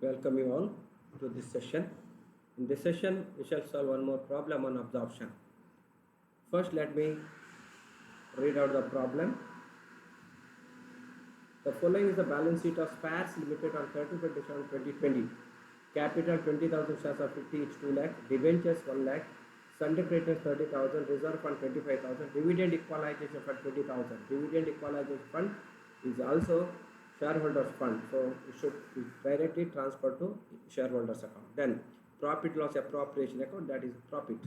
Welcome you all to this session. In this session, we shall solve one more problem on absorption. First, let me read out the problem. The following is the balance sheet of Spares Limited on 30th December 2020. Capital 20,000 shares of 50 each 2 lakh, debentures 1 lakh, Sunday creditors 30,000, reserve fund 25,000, dividend equalization fund 20,000. Dividend equalization fund is also shareholders fund, so it should be directly transferred to shareholders account. Then profit loss appropriation account, that is profit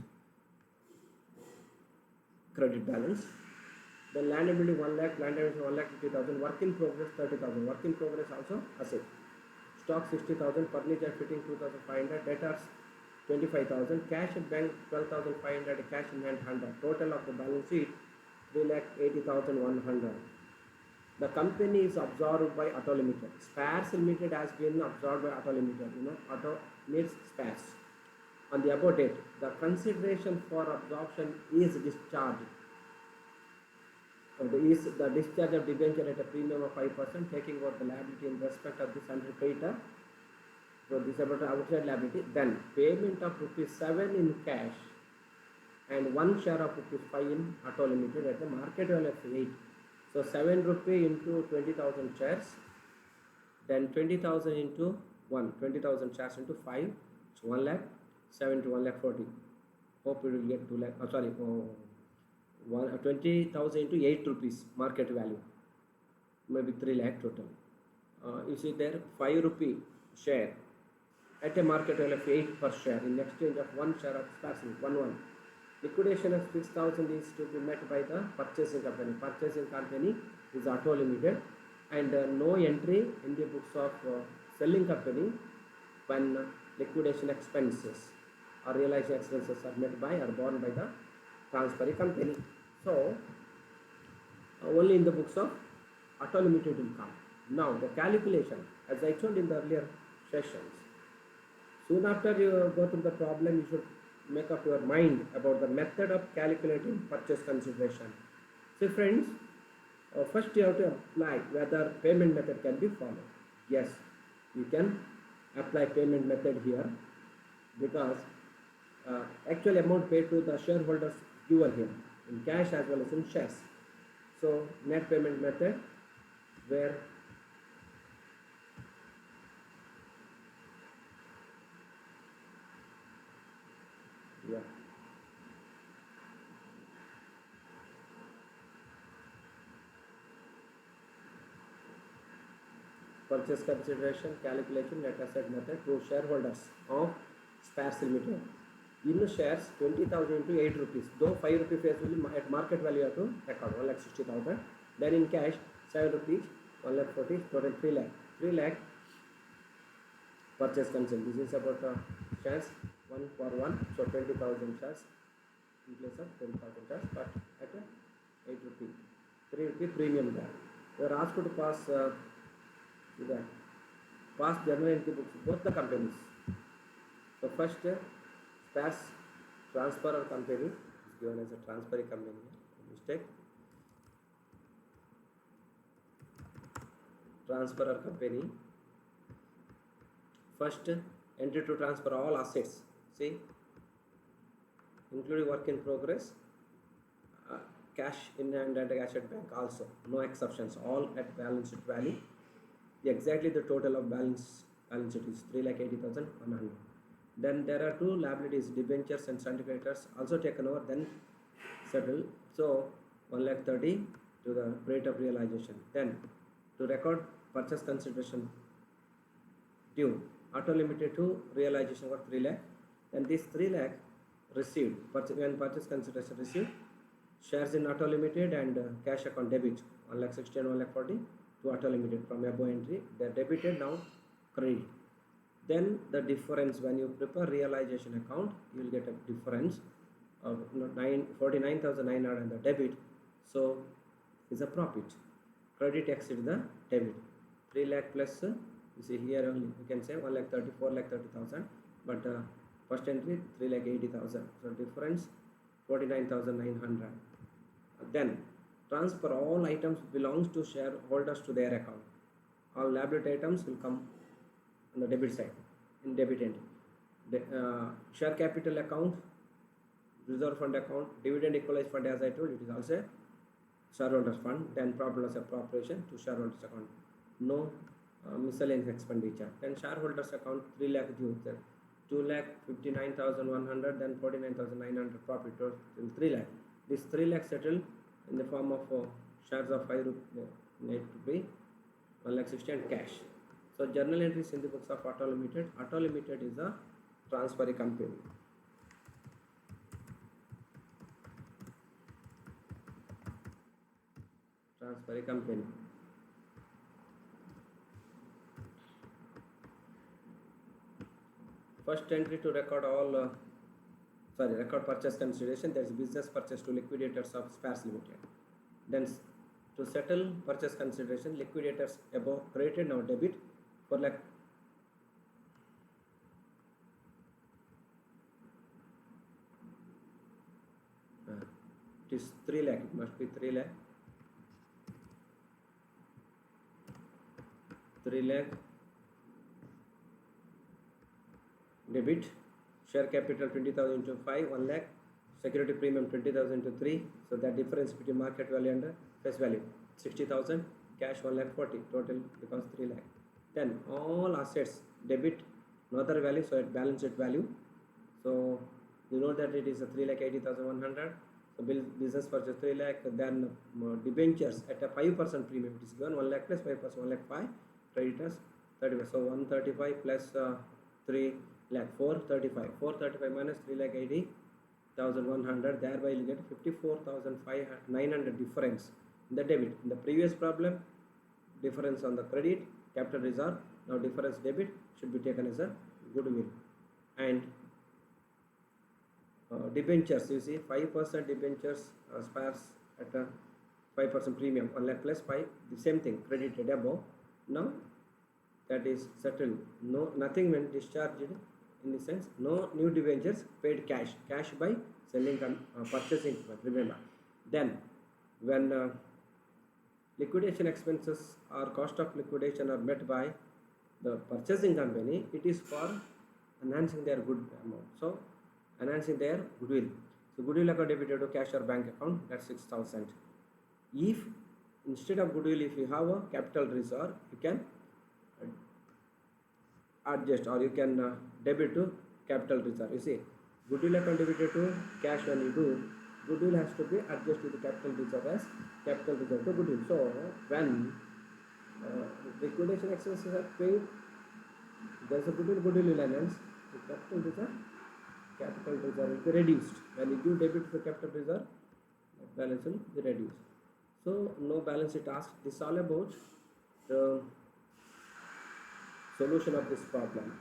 credit balance. Then land and building 1 lakh, land and 1 lakh 50,000, work in progress 30,000, work in progress also asset. Stock 60,000, furniture fitting 2,500, debtors 25,000, cash at bank 12,500, cash in hand 100. Total of the balance sheet 3,80,100. The company is absorbed by Auto Limited. Spares Limited has been absorbed by Auto Limited. Auto needs spares. On the above date, the consideration for absorption is discharged. The discharge of debenture at a premium of 5%, taking over the liability in respect of this under creditor. So this is about the outside liability. Then payment of ₹7 in cash and 1 share of ₹5 in Auto Limited at the market value of 8. So 7 rupee into 20,000 shares. Then 20,000 into 1, 20,000 shares into 5. So 1 lakh, 7 to 1 lakh 40. Hope we will get 2 lakh. 20,000 into 8 rupees market value, maybe 3 lakh total. You see there 5 rupee share at a market value of 8 per share in exchange of 1 share of Spares, 1. Liquidation of 6,000 is to be met by the purchasing company. Purchasing company is Auto Limited, and no entry in the books of selling company when liquidation expenses or realization expenses are met by or borne by the transferring company. So only in the books of Auto Limited will come. Now the calculation, as I told in the earlier sessions, soon after you go through the problem, you should make up your mind about the method of calculating purchase consideration. See friends, first you have to apply whether payment method can be followed. Yes, you can apply payment method here because actual amount paid to the shareholders given here in cash as well as in shares. So net payment method, where purchase consideration calculation net asset method to shareholders of Spares Limited. In shares 20,000 into 8 rupees, though 5 rupee face value at market value you have to record 1,60,000. Then in cash 7 rupees, 1 lakh 40, total 3 lakh. 3 lakh purchase consideration. This is about shares 1 for 1, so 20,000 shares in place of 10,000 shares, but at 8 rupee, 3 rupee premium there. We are asked to pass journal entry books both the companies. So first Spares transferor company is given as a transferring company. Mistake. Transferor company. First entry to transfer all assets. See, including work in progress, cash in hand and cash at bank also. No exceptions. All at balance sheet value. Exactly the total of balance sheet is 3,80,100. Then there are 2 liabilities, debentures and syndicates also taken over, then settled. So 1,30,000 to the rate of realization. Then to record purchase consideration due, Auto Limited to realization for 3 lakh. Then this 3 lakh received when purchase consideration received, shares in Auto Limited and cash account debit 1,60,000 and 1,40,000 to Auto Limited from above entry. They are debited, now credit. Then the difference, when you prepare realization account, you will get a difference of 49,900 and the debit. So is a profit. Credit exceeds the debit. 3 lakh plus, you see here only you can say 1,30,000, 4,30,000, but first entry 3,80,000. So difference 49,900. Then transfer all items belongs to shareholders to their account. All liability items will come on the debit side, in debit end. Share capital account, reserve fund account, dividend equalized fund, as I told, it is also a shareholders fund. Then profit loss appropriation to shareholders account. No miscellaneous expenditure. Then shareholders account 3 lakh due, 2 lakh 59,100, then 49,900 profit total 3 lakh. This 3 lakh settled in the form of shares of 5 rupees need to be 1 lakh 60 and cash. So journal entries in the books of Auto Limited. Auto Limited is a transferee company. Transferee company. First entry to record all record purchase consideration. There is business purchase to liquidators of Spares Limited. Then to settle purchase consideration, liquidators above created, now debit 4 lakh. It is 3 lakh, it must be 3 lakh. 3 lakh debit, share capital 20,000 into 5, 1 lakh, security premium 20,000 into 3, so that difference between market value and face value 60,000, cash 1 lakh 40, total becomes 3 lakh. Then all assets debit, no other value, so at balance sheet value. So you know that it is a 3 lakh 80,100. So business purchase 3 lakh, then debentures at a 5% premium, it is given 1 lakh plus 5%, 1 lakh 5, creditors 35. So 135 plus 3 lakh 435. 435 minus 3 lakh 80,100. Thereby you get 54,900 difference in the debit. In the previous problem, difference on the credit, capital reserve. Now difference debit should be taken as a goodwill. And debentures, you see 5% debentures Spares at a 5% premium, 1 lakh plus 5, the same thing credited above. Now that is settled. No, nothing when discharged, in the sense no new debentures, paid cash by selling and purchasing, remember. Then when liquidation expenses or cost of liquidation are met by the purchasing company, it is for enhancing their good amount, so enhancing their goodwill. So goodwill account debited to cash or bank account, that's 6,000. If instead of goodwill, if you have a capital reserve, you can adjust, or you can debit to capital reserve. You see, goodwill account debited to cash, when you do, goodwill has to be adjusted to the capital reserve as capital reserve to goodwill. So when liquidation expenses are paid, there is a goodwill will enhance, the capital reserve will be reduced. When you do debit to capital reserve, balance will be reduced. So no balance sheet task. This is all about the solution of this problem.